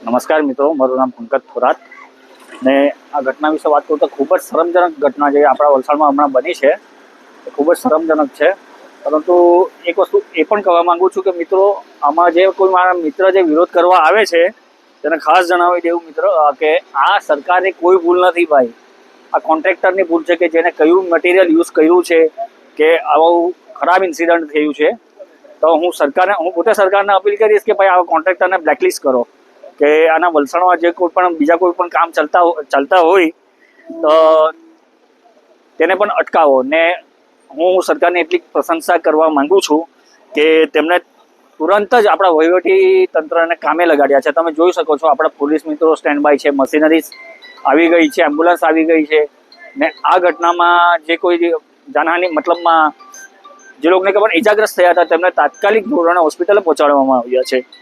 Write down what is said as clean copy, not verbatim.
નમસ્કાર મિત્રો, મારું નામ પંકજ થોરાત ને આ ઘટના વિશે વાત કરું તો ખૂબ જ શરમજનક ઘટના જે આપણા વલસાડમાં હમણાં બની છે એ ખૂબ જ શરમજનક છે. પરંતુ એક વસ્તુ એ પણ કહેવા માંગુ છું કે મિત્રો, આમાં જે કોઈ મારા મિત્ર જે વિરોધ કરવા આવે છે તેને ખાસ જણાવી દેવું મિત્ર કે આ સરકારની કોઈ ભૂલ નથી ભાઈ. આ કોન્ટ્રાક્ટરની ભૂલ છે કે જેને કયું મટીરિયલ યુઝ કર્યું છે કે આવું ખરાબ ઇન્સિડન્ટ થયું છે. તો હું પોતે સરકારને અપીલ કરીશ કે ભાઈ આવા કોન્ટ્રાક્ટરને બ્લેકલિસ્ટ કરો, કે આના વલસાડમાં જે કોઈ પણ બીજા કોઈ પણ કામ ચાલતા હોય તો તેને પણ અટકાવો. ને હું સરકારની એટલી પ્રશંસા કરવા માંગુ છું કે તેમણે તુરંત જ આપણા વહીવટી તંત્રને કામે લગાડ્યા છે. તમે જોઈ શકો છો, આપણા પોલીસ મિત્રો સ્ટેન્ડ બાય છે, મશીનરી આવી ગઈ છે, એમ્બ્યુલન્સ આવી ગઈ છે. ને આ ઘટનામાં જે કોઈ જાનહાની મતલબમાં જે લોકોને ખબર ઇજાગ્રસ્ત થયા હતા તેમને તાત્કાલિક ધોરણે હોસ્પિટલે પહોંચાડવામાં આવ્યા છે.